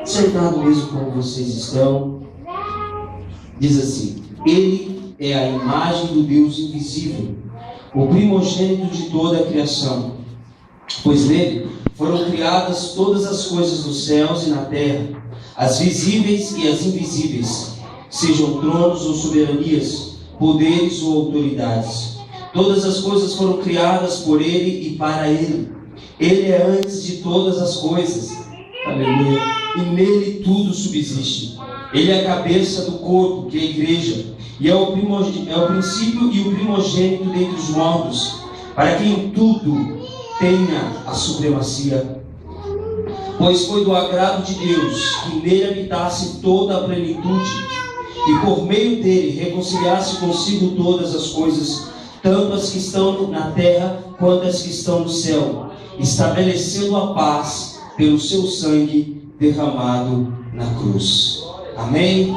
sentado mesmo como vocês estão. Diz assim: Ele é a imagem do Deus invisível, o primogênito de toda a criação. Pois nele foram criadas todas as coisas nos céus e na terra, as visíveis e as invisíveis, sejam tronos ou soberanias, poderes ou autoridades. Todas as coisas foram criadas por Ele e para Ele. Ele é antes de todas as coisas. Aleluia. E nele tudo subsiste. Ele é a cabeça do corpo, que é a igreja, e é o princípio e o primogênito dentre os mortos, para que em tudo tenha a supremacia. Pois foi do agrado de Deus que nele habitasse toda a plenitude, e por meio dele reconciliasse consigo todas as coisas, tanto as que estão na terra quanto as que estão no céu, estabelecendo a paz pelo seu sangue derramado na cruz. Amém?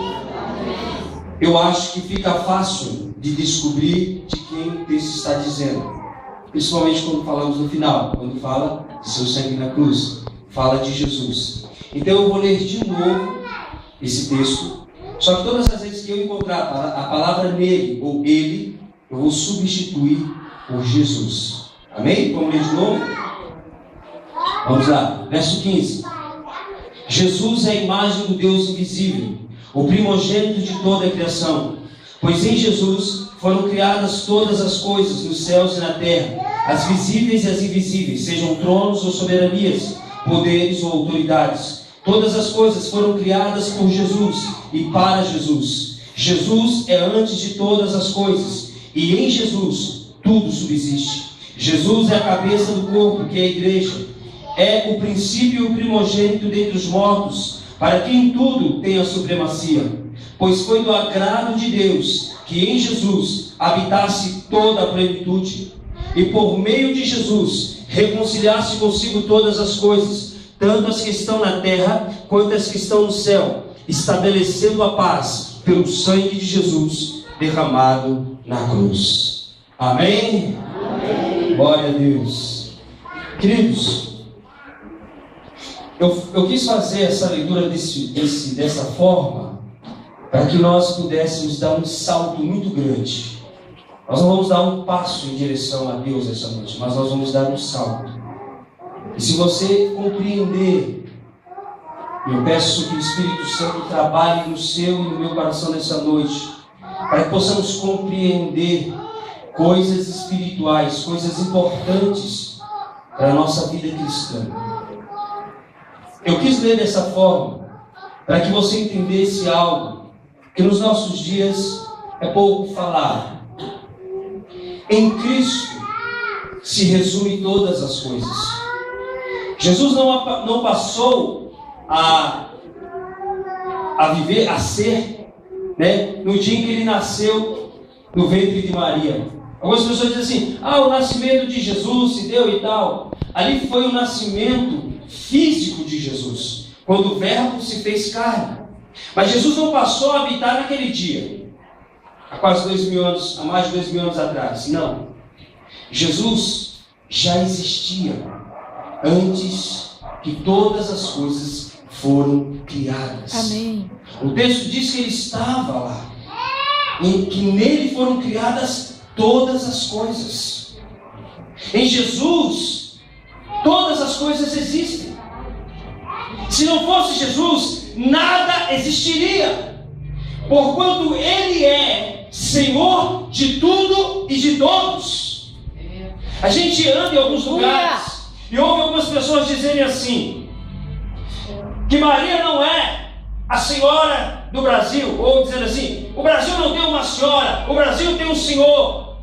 Eu acho que fica fácil de descobrir de quem o texto está dizendo, principalmente quando falamos no final, quando fala de seu sangue na cruz, fala de Jesus. Então eu vou ler de novo esse texto, só que todas as vezes que eu encontrar a palavra nele ou ele, eu vou substituir por Jesus. Amém? Vamos ler de novo? Vamos lá, verso 15. Jesus é a imagem do Deus invisível, o primogênito de toda a criação. Pois em Jesus foram criadas todas as coisas nos céus e na terra, as visíveis e as invisíveis, sejam tronos ou soberanias, poderes ou autoridades. Todas as coisas foram criadas por Jesus e para Jesus. Jesus é antes de todas as coisas, e em Jesus tudo subsiste. Jesus é a cabeça do corpo, que é a igreja. É o princípio e o primogênito dentre os mortos, para que em tudo tenha supremacia. Pois foi do agrado de Deus que em Jesus habitasse toda a plenitude, e por meio de Jesus reconciliasse consigo todas as coisas, tanto as que estão na terra quanto as que estão no céu, estabelecendo a paz pelo sangue de Jesus derramado na cruz. Amém? Amém. Glória a Deus. Queridos, eu quis fazer essa leitura dessa forma para que nós pudéssemos dar um salto muito grande. Nós não vamos dar um passo em direção a Deus essa noite, mas nós vamos dar um salto. E se você compreender, eu peço que o Espírito Santo trabalhe no seu e no meu coração nessa noite, para que possamos compreender coisas espirituais, coisas importantes para a nossa vida cristã. Eu quis ler dessa forma, para que você entendesse algo que nos nossos dias é pouco falado. Em Cristo se resume todas as coisas. Jesus não passou a viver, a ser, no dia em que ele nasceu no ventre de Maria. Algumas pessoas dizem assim: o nascimento de Jesus se deu e tal. Ali foi o nascimento físico de Jesus, quando o Verbo se fez carne. Mas Jesus não passou a habitar naquele dia, há quase 2.000 anos, há mais de 2.000 anos atrás. Não. Jesus já existia antes que todas as coisas foram criadas. Amém. O texto diz que ele estava lá, em que nele foram criadas todas as coisas. Em Jesus, todas as coisas existem. Se não fosse Jesus, nada existiria, porquanto Ele é Senhor de tudo e de todos. A gente anda em alguns lugares e ouve algumas pessoas dizerem assim, que Maria não é a senhora do Brasil, ou dizendo assim, o Brasil não tem uma senhora, o Brasil tem um senhor.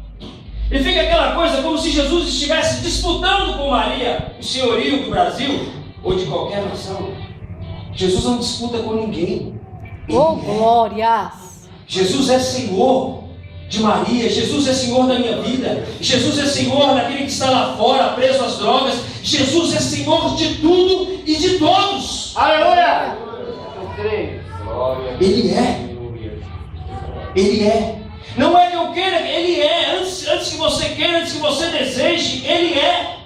E fica aquela coisa como se Jesus estivesse disputando com Maria o senhorio do Brasil ou de qualquer nação. Jesus não disputa com ninguém. Glórias! Jesus é Senhor de Maria, Jesus é Senhor da minha vida, Jesus é Senhor daquele que está lá fora, preso às drogas, Jesus é Senhor de tudo e de todos. Aleluia! Ele é. Ele é. Não é que eu queira, Ele é. Antes que você queira, antes que você deseje, Ele é.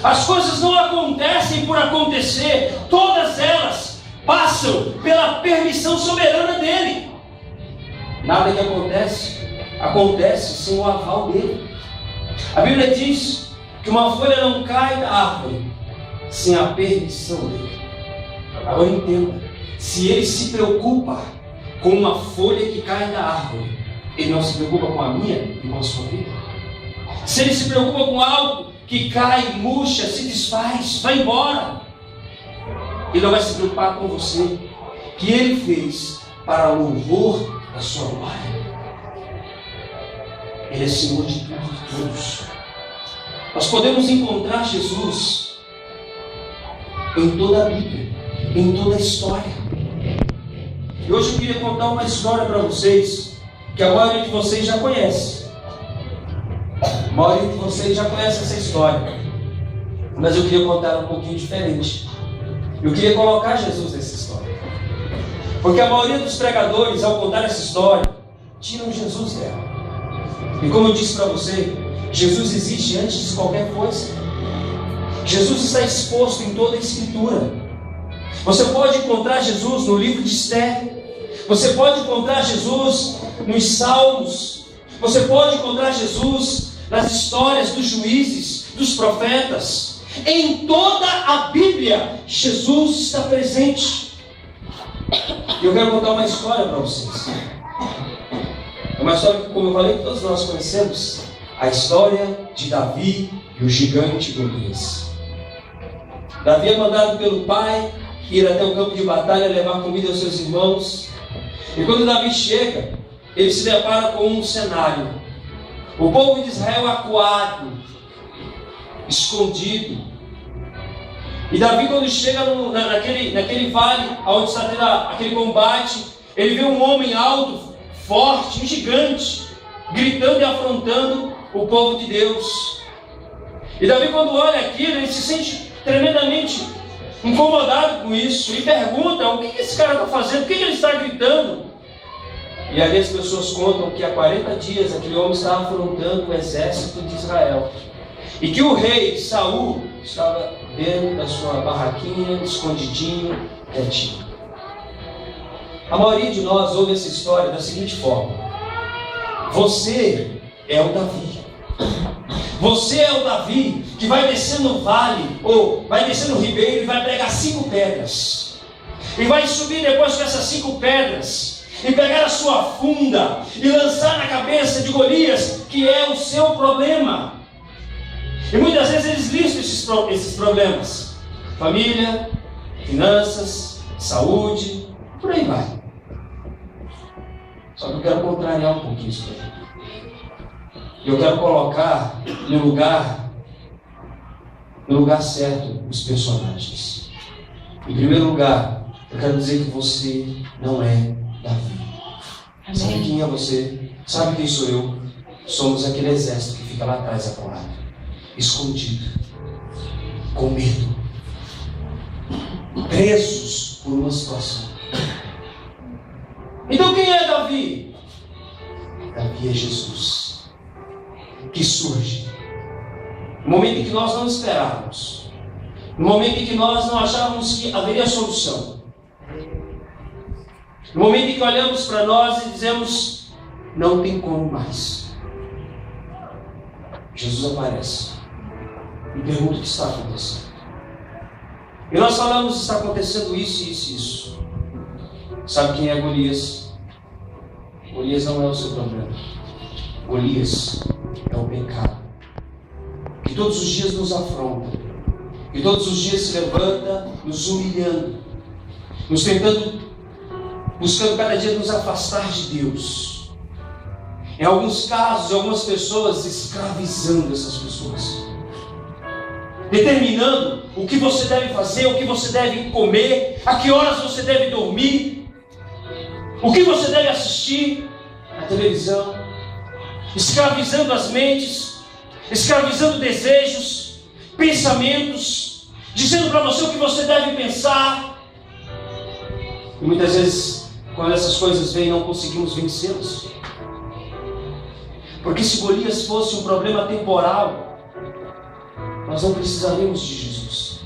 As coisas não acontecem por acontecer, todas elas passam permissão soberana dele. Nada que acontece sem o aval dele. A Bíblia diz que uma folha não cai da árvore sem a permissão dele. Agora entenda, se ele se preocupa com uma folha que cai da árvore, ele não se preocupa com a minha e com a sua vida. Se ele se preocupa com algo que cai, murcha, se desfaz, vai embora, ele não vai se preocupar com você, que ele fez para louvor da sua glória. Ele é Senhor de tudo e de todos. Nós podemos encontrar Jesus em toda a Bíblia, em toda a história. E hoje eu queria contar uma história para vocês, que a maioria de vocês já conhece. A maioria de vocês já conhece essa história. Mas eu queria contar um pouquinho diferente. Eu queria colocar Jesus nessa história. Porque a maioria dos pregadores, ao contar essa história, tiram Jesus dela. E como eu disse para você, Jesus existe antes de qualquer coisa. Jesus está exposto em toda a Escritura. Você pode encontrar Jesus no livro de Esther. Você pode encontrar Jesus nos Salmos. Você pode encontrar Jesus nas histórias dos juízes, dos profetas. Em toda a Bíblia, Jesus está presente. E eu quero contar uma história para vocês. É uma história que, como eu falei, todos nós conhecemos. A história de Davi e o gigante Golias. Davi é mandado pelo pai ir até o campo de batalha levar comida aos seus irmãos. E quando Davi chega, ele se depara com um cenário. O povo de Israel acuado, escondido. E Davi, quando chega naquele vale onde está tendo aquele combate, ele vê um homem alto, forte, um gigante, gritando e afrontando o povo de Deus. E Davi, quando olha aquilo, ele se sente tremendamente incomodado com isso e pergunta: o que esse cara está fazendo? Por que ele está gritando? E ali as pessoas contam que há 40 dias aquele homem estava afrontando o exército de Israel, e que o rei Saul estava dentro da sua barraquinha, escondidinho, quietinho. A maioria de nós ouve essa história da seguinte forma: você é o Davi. Você é o Davi que vai descer no vale, ou vai descer no ribeiro e vai pegar 5 pedras. E vai subir depois com essas 5 pedras e pegar a sua funda e lançar na cabeça de Golias, que é o seu problema. E muitas vezes eles listam esses problemas: família, finanças, saúde, por aí vai. Só que eu quero contrariar um pouquinho isso aí. Eu quero colocar no lugar certo os personagens. Em primeiro lugar, eu quero dizer que você não é Davi. Amém. Sabe quem é você? Sabe quem sou eu? Somos aquele exército que fica lá atrás acuado, escondido, com medo, presos por uma situação. Então quem é Davi? Davi é Jesus, que surge no momento em que nós não esperávamos, no momento em que nós não achávamos que haveria solução, no momento em que olhamos para nós e dizemos: não tem como mais. Jesus aparece e pergunta o que está acontecendo. E nós falamos: está acontecendo isso, isso e isso. Sabe quem é Golias? Golias não é o seu problema. Golias é o pecado, que todos os dias nos afronta, que todos os dias se levanta, nos humilhando, nos buscando cada dia nos afastar de Deus. Em alguns casos, algumas pessoas escravizando essas pessoas, determinando o que você deve fazer, o que você deve comer, a que horas você deve dormir, o que você deve assistir na televisão, escravizando as mentes, escravizando desejos, pensamentos, dizendo para você o que você deve pensar. E muitas vezes, quando essas coisas vêm, não conseguimos vencê-las. Porque se Golias fosse um problema temporal, nós não precisaríamos de Jesus.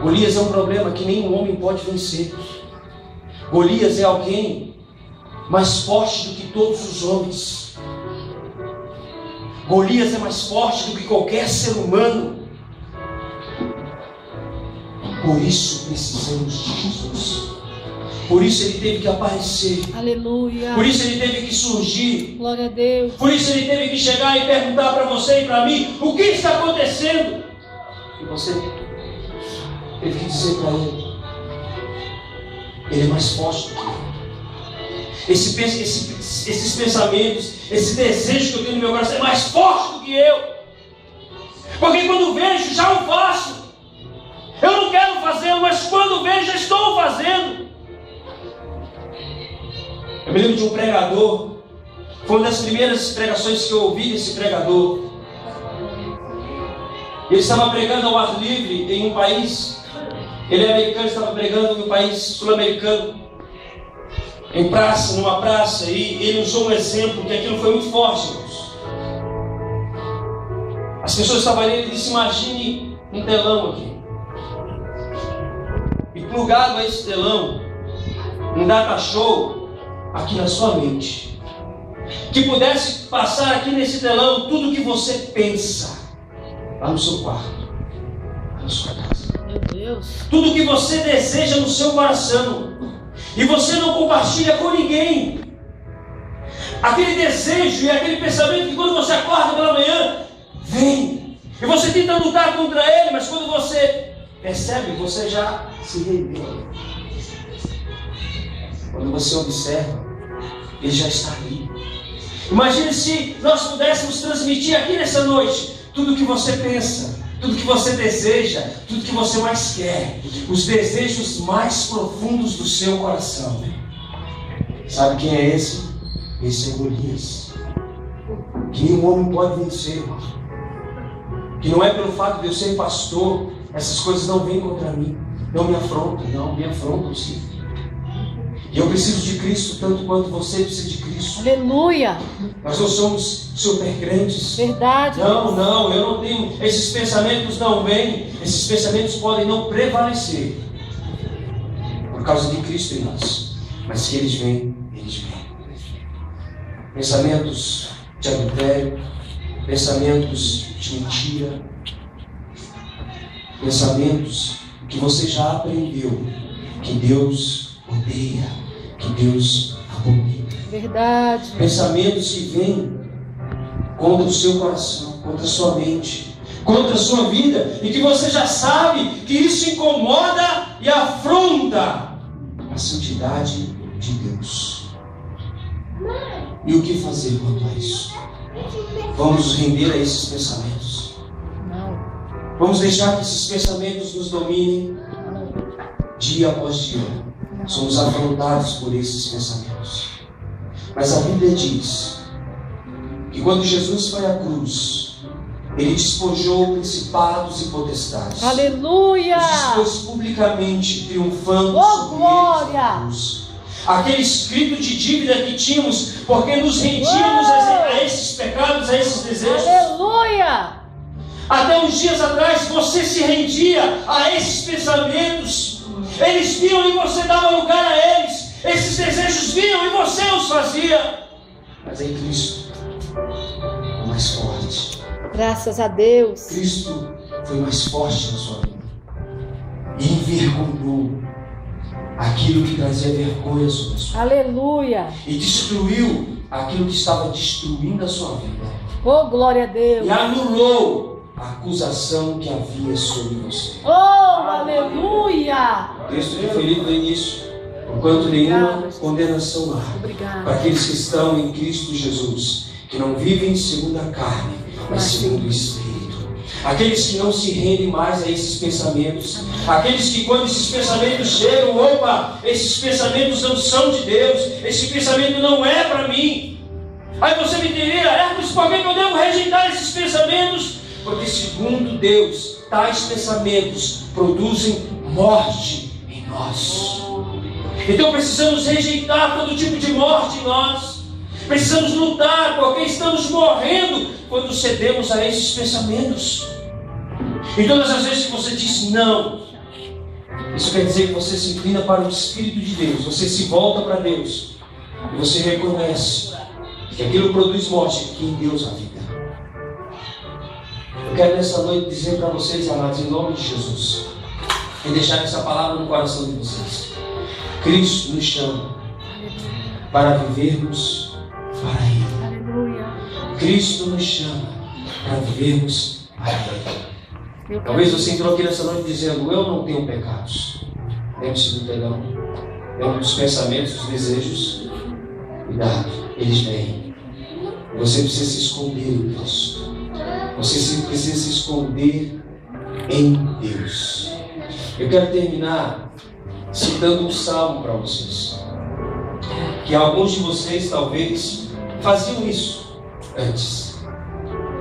Golias é um problema que nenhum homem pode vencer. Golias é alguém mais forte do que todos os homens. Golias é mais forte do que qualquer ser humano. Por isso precisamos de Jesus. Por isso ele teve que aparecer. Aleluia. Por isso ele teve que surgir. Glória a Deus. Por isso ele teve que chegar e perguntar para você e para mim: o que está acontecendo? E você teve que dizer para ele: ele é mais forte do que eu. Esses pensamentos, esse desejo que eu tenho no meu coração é mais forte do que eu. Porque quando vejo, já o faço. Eu não quero fazê-lo, mas quando vejo, já estou fazendo. Eu me lembro de um pregador. Foi uma das primeiras pregações que eu ouvi desse pregador. Ele estava pregando ao ar livre em um país. Ele é americano, estava pregando em um país sul-americano. Em praça, numa praça. E ele usou um exemplo que aquilo foi muito forte, irmãos. As pessoas estavam ali, ele disse: imagine um telão aqui. E plugado a esse telão, um data show aqui na sua mente. Que pudesse passar aqui nesse telão tudo o que você pensa. Lá no seu quarto, lá na sua casa. Meu Deus. Tudo o que você deseja no seu coração. E você não compartilha com ninguém. Aquele desejo e aquele pensamento que quando você acorda pela manhã, vem. E você tenta lutar contra ele, mas quando você percebe, você já se rendeu. Quando você observa, ele já está ali. Imagine se nós pudéssemos transmitir aqui nessa noite tudo o que você pensa, tudo que você deseja, tudo que você mais quer, os desejos mais profundos do seu coração. Sabe quem é esse? Esse é Golias, que nenhum homem pode vencer, que não é pelo fato de eu ser pastor, essas coisas não vêm contra mim, não me afrontam, não me afrontam sim. E eu preciso de Cristo tanto quanto você precisa de Cristo. Aleluia. Nós não somos super crentes. Verdade. Não, eu não tenho. Esses pensamentos não vêm. Esses pensamentos podem não prevalecer por causa de Cristo em nós. Mas se eles vêm, eles vêm. Pensamentos de adultério, pensamentos de mentira, pensamentos que você já aprendeu que Deus odeia, que Deus abomina. Verdade. Pensamentos que vêm contra o seu coração, contra a sua mente, contra a sua vida, e que você já sabe que isso incomoda e afronta a santidade de Deus. E o que fazer quanto a isso? Vamos nos render a esses pensamentos? Não. Vamos deixar que esses pensamentos nos dominem dia após dia? Somos afrontados por esses pensamentos. Mas a Bíblia diz que quando Jesus foi à cruz, ele despojou principados e potestades. Aleluia! Os expôs publicamente, triunfando Oh, sobre glória! eles na cruz. Aquele escrito de dívida que tínhamos, porque nos rendíamos a esses pecados, a esses desejos. Aleluia! Até uns dias atrás você se rendia a esses pensamentos. Eles vinham e você dava lugar a eles. Esses desejos vinham e você os fazia. Mas em Cristo é mais forte. Graças a Deus. Cristo foi mais forte na sua vida. E envergonhou aquilo que trazia vergonha sobre a sua vida. Aleluia. E destruiu aquilo que estava destruindo a sua vida. Oh, glória a Deus. E anulou a acusação que havia sobre você. Oh, aleluia. O texto referido no início: porquanto nenhuma condenação há Obrigada. para aqueles que estão em Cristo Jesus, que não vivem segundo a carne, mas segundo o Espírito. Aqueles que não se rendem mais a esses pensamentos, aqueles que quando esses pensamentos chegam, opa, esses pensamentos não são de Deus, esse pensamento não é para mim. Aí você me diria: Hércules, por que eu devo rejeitar esses pensamentos? Porque segundo Deus, tais pensamentos produzem morte em nós. Então precisamos rejeitar todo tipo de morte em nós. Precisamos lutar, porque estamos morrendo quando cedemos a esses pensamentos. E todas as vezes que você diz não, Isso quer dizer que você se inclina para o Espírito de Deus, você se volta para Deus e você reconhece que aquilo produz morte, que em Deus há vida. Eu quero nessa noite dizer para vocês, amados, em nome de Jesus, e deixar essa palavra no coração de vocês. Cristo nos chama para vivermos para Ele. Aleluia. Cristo nos chama para vivermos para Ele. Talvez você entrou aqui nessa noite dizendo: eu não tenho pecados. Lembre-se do perdão. É um dos pensamentos, dos desejos. Cuidado, eles vêm. Você precisa se esconder em Cristo. Você precisa se esconder em Deus. Eu quero terminar citando um salmo para vocês. Que alguns de vocês talvez faziam isso antes.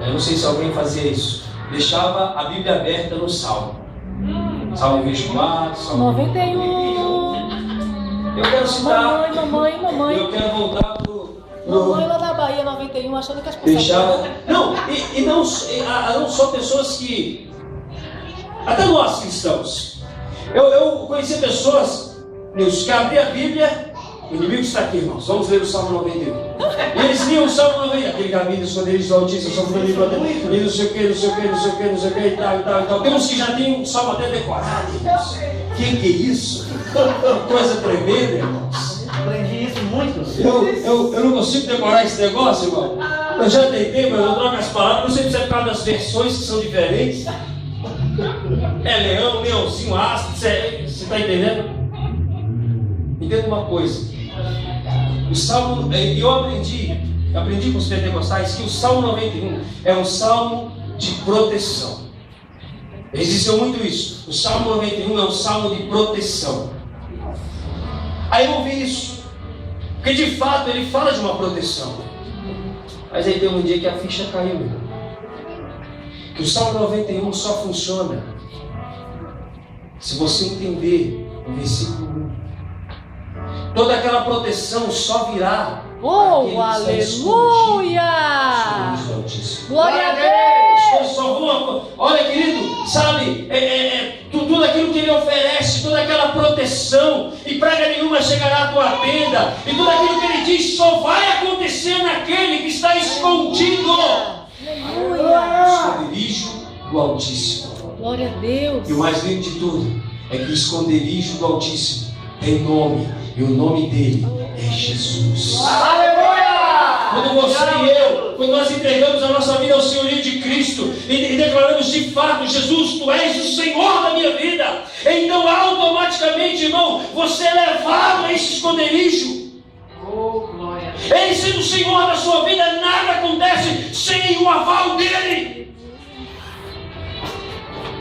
Eu não sei se alguém fazia isso. Deixava a Bíblia aberta no salmo. Salmo 24, Salmo 91. Eu quero citar. Mamãe. Eu quero voltar pro Mamãe lá da Bahia, 91, achando que as pessoas... deixava. Não, não só pessoas que. Até nós cristãos. Eu conheci pessoas que abriam a Bíblia. O inimigo está aqui, irmãos. Vamos ler o Salmo 91. E eles liam o Salmo 91. Aquele caminho, esconderijos do Altíssimo, Salmo 91. E não sei o que, e tal. Temos que já tem um salmo até decorado, irmãos. Que é isso? Coisa tremenda, irmãos. Aprendi isso muito. Eu não consigo decorar esse negócio, irmão. Eu já tentei, mas eu troco as palavras. Não sei se é por causa das versões que são diferentes. É leão, leãozinho, astro. Você está entendendo? Entenda uma coisa. O Salmo, eu aprendi com os pentecostais que o Salmo 91 é um salmo de proteção. Eles diziam muito isso. O Salmo 91 é um salmo de proteção. Aí eu ouvi isso, porque de fato ele fala de uma proteção. Mas aí tem um dia que a ficha caiu, meu. Que o Salmo 91 só funciona se você entender o versículo 1. Toda aquela proteção só virá. Oh, aleluia! Glória a Deus! Olha, querido, sabe, tudo aquilo que Ele oferece, toda aquela proteção, e praga nenhuma chegará à tua tenda, e tudo aquilo que Ele diz só vai acontecer naquele que está escondido. Aleluia! Esconderijo do Altíssimo. Glória a Deus! E o mais lindo de tudo é que o esconderijo do Altíssimo tem nome, e o nome dele é Jesus. Aleluia! Quando você e eu, quando nós entregamos a nossa vida ao senhorio de Cristo e declaramos de fato: Jesus, Tu és o Senhor da minha vida, então automaticamente, irmão, você é levado a esse esconderijo. Oh, glória! Ele sendo o Senhor da sua vida, nada acontece sem o aval dele.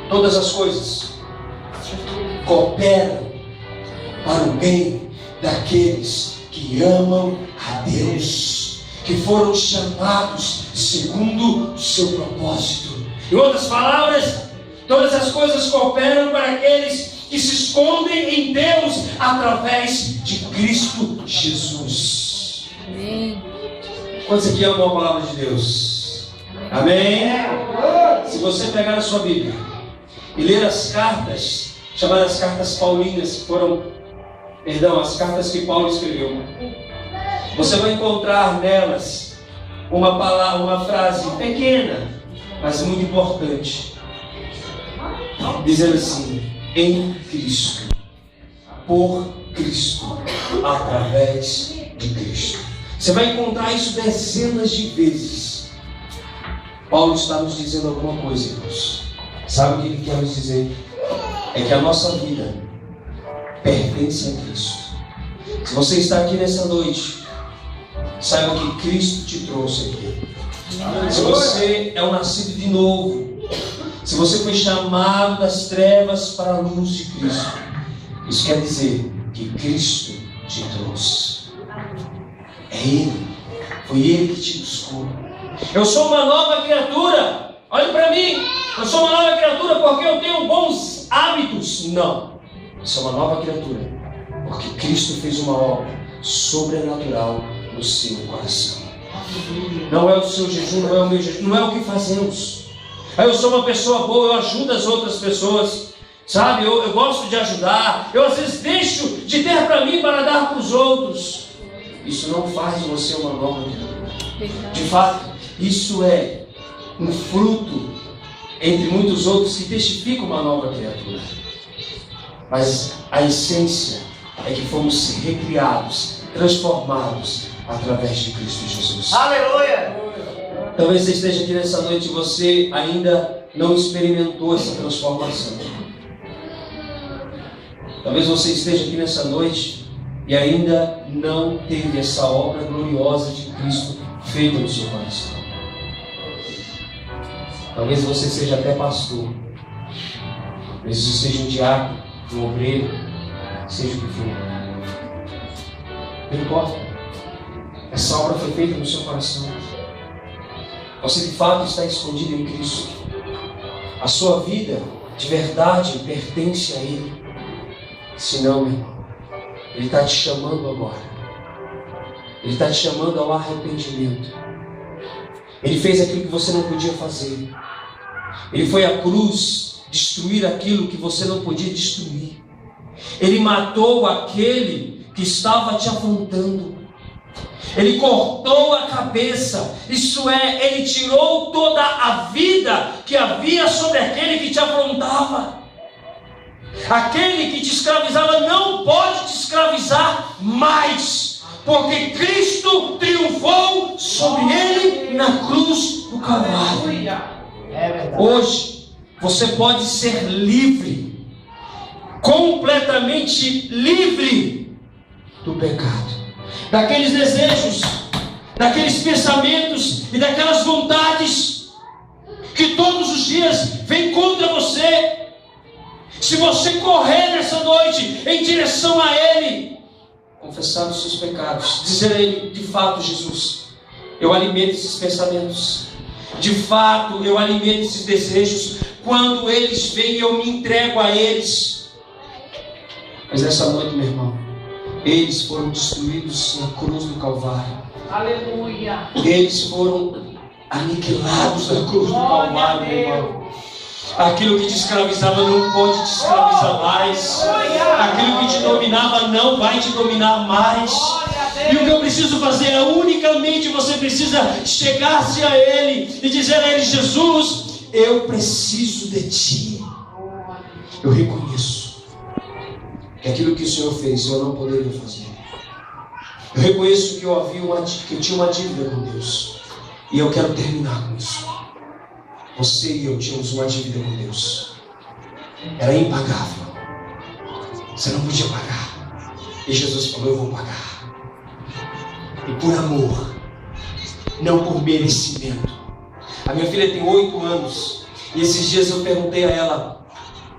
Todas as coisas cooperam para o bem daqueles que amam a Deus, que foram chamados segundo o seu propósito. Em outras palavras, todas as coisas cooperam para aqueles que se escondem em Deus através de Cristo Jesus. Amém. Quantos aqui amam a palavra de Deus? Amém? Se você pegar a sua Bíblia e ler as cartas, chamadas cartas paulinas, que foram, as cartas que Paulo escreveu, você vai encontrar nelas uma palavra, uma frase pequena, mas muito importante, dizendo assim: em Cristo, por Cristo, através de Cristo. Você vai encontrar isso dezenas de vezes. Paulo está nos dizendo alguma coisa, irmãos. Sabe o que ele quer nos dizer? É que a nossa vida pertence a Cristo. Se você está aqui nessa noite, saiba que Cristo te trouxe aqui. Se você é um nascido de novo, se você foi chamado das trevas para a luz de Cristo, isso quer dizer que Cristo te trouxe. É Ele, foi Ele que te buscou. Eu sou uma nova criatura. Olhe para mim, eu sou uma nova criatura porque eu tenho bons hábitos. Não, eu sou uma nova criatura porque Cristo fez uma obra sobrenatural no seu coração. Não é o seu jejum, não é o meu jejum, não é o que fazemos. Eu sou uma pessoa boa, eu ajudo as outras pessoas. Sabe, eu gosto de ajudar, eu às vezes deixo de ter para mim para dar para os outros. Isso não faz de você uma nova criatura. De fato, isso é um fruto, entre muitos outros, que testifica uma nova criatura. Mas a essência é que fomos recriados, transformados através de Cristo Jesus. Aleluia! Talvez você esteja aqui nessa noite e você ainda não experimentou essa transformação. Talvez você esteja aqui nessa noite e ainda não teve essa obra gloriosa de Cristo feita no seu coração. Talvez você seja até pastor. Talvez você seja um diácono, um obreiro, seja o que for. Não importa. Essa obra foi feita no seu coração. Você de fato está escondido em Cristo. A sua vida de verdade pertence a Ele. Se não, meu irmão, Ele está te chamando agora. Ele está te chamando ao arrependimento. Ele fez aquilo que você não podia fazer. Ele foi à cruz destruir aquilo que você não podia destruir. Ele matou aquele que estava te afrontando. Ele cortou a cabeça, isso é, Ele tirou toda a vida que havia sobre aquele que te afrontava. Aquele que te escravizava não pode te escravizar mais, porque Cristo triunfou sobre ele na cruz do Calvário. Hoje você pode ser livre, completamente livre do pecado, daqueles desejos, daqueles pensamentos e daquelas vontades que todos os dias vêm contra você. Se você correr nessa noite em direção a Ele, confessar os seus pecados, dizer a Ele: de fato, Jesus, eu alimento esses pensamentos, de fato eu alimento esses desejos, quando eles vêm eu me entrego a eles. Mas nessa noite, meu irmão, eles foram destruídos na cruz do Calvário. Aleluia! Eles foram aniquilados na cruz do Calvário, meu irmão. Aquilo que te escravizava não pode te escravizar mais. Aquilo que te dominava não vai te dominar mais. E o que eu preciso fazer é unicamente você precisa chegar-se a Ele e dizer a Ele: Jesus, eu preciso de Ti. Eu reconheço que aquilo que o Senhor fez eu não poderia fazer. Eu reconheço que eu tinha uma dívida com Deus. E eu quero terminar com isso. Você e eu tínhamos uma dívida com Deus. Era impagável. Você não podia pagar. E Jesus falou: eu vou pagar. E por amor, não por merecimento. A minha filha tem 8 anos. E esses dias eu perguntei a ela: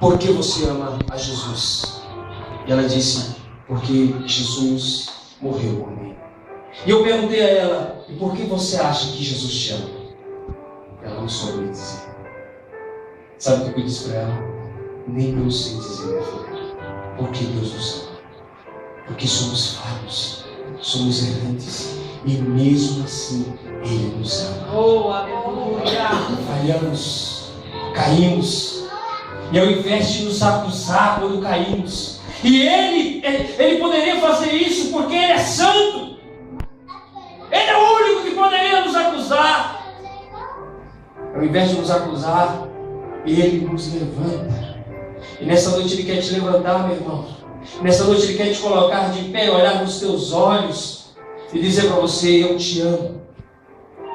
por que você ama a Jesus? E ela disse: porque Jesus morreu por mim. E eu perguntei a ela: e por que você acha que Jesus te ama? Ela não soube dizer. Sabe o que eu disse para ela? Nem eu sei dizer, minha filha. Porque Deus nos ama. Porque somos falhos, somos errantes, e mesmo assim Ele nos ama. Oh, aleluia! Falhamos, caímos, e ao invés de nos acusar quando caímos, e Ele poderia fazer isso porque Ele é santo. Ele é o único que poderia nos acusar. Ao invés de nos acusar, Ele nos levanta. E nessa noite Ele quer te levantar, meu irmão. Nessa noite Ele quer te colocar de pé, olhar nos teus olhos e dizer para você: eu te amo.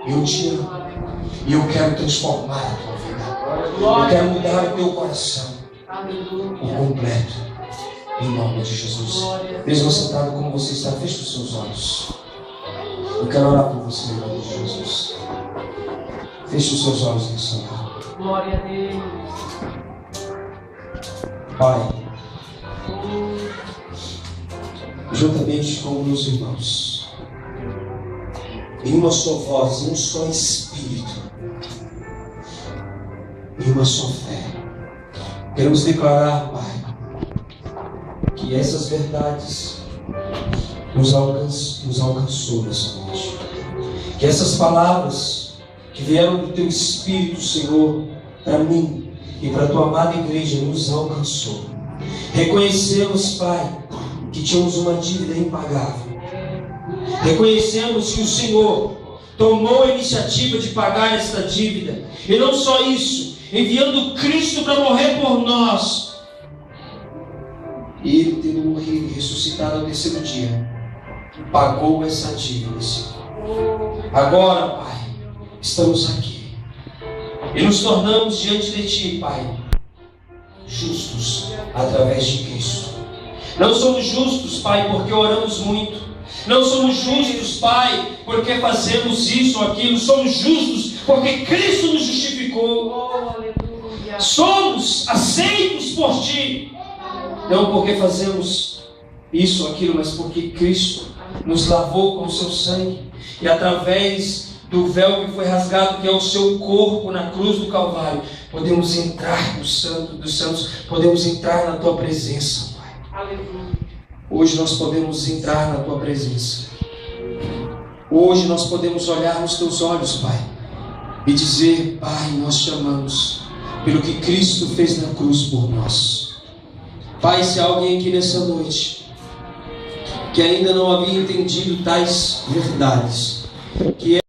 Eu te amo. E eu quero transformar a tua vida. Eu quero mudar o teu coração por completo. Em nome de Jesus. Mesmo sentado como você está, feche os seus olhos. Eu quero orar por você em nome de Jesus. Feche os seus olhos nessa hora. Glória a Deus. Pai, juntamente com meus irmãos, em uma só voz, em um só espírito, em uma só fé, queremos declarar, Pai, que essas verdades nos alcançou nessa noite. Que essas palavras que vieram do Teu Espírito, Senhor, para mim, e para a tua amada igreja nos alcançou. Reconhecemos, Pai, que tínhamos uma dívida impagável. Reconhecemos que o Senhor tomou a iniciativa de pagar esta dívida. E não só isso, enviando Cristo para morrer por nós. E Ele, tendo morrido e ressuscitado ao terceiro dia, pagou essa dívida, Senhor. Agora, Pai, estamos aqui e nos tornamos diante de Ti, Pai, justos através de Cristo. Não somos justos, Pai, porque oramos muito. Não somos justos, Pai, porque fazemos isso ou aquilo. Somos justos porque Cristo nos justificou. Somos aceitos por Ti. Não porque fazemos isso ou aquilo, mas porque Cristo nos lavou com o Seu sangue. E através do véu que foi rasgado, que é o Seu corpo na cruz do Calvário, podemos entrar no Santo dos Santos. Podemos entrar na Tua presença, Pai. Aleluia. Hoje nós podemos entrar na Tua presença. Hoje nós podemos olhar nos Teus olhos, Pai, e dizer: Pai, nós te amamos pelo que Cristo fez na cruz por nós. Pai, se há alguém aqui nessa noite que ainda não havia entendido tais verdades, que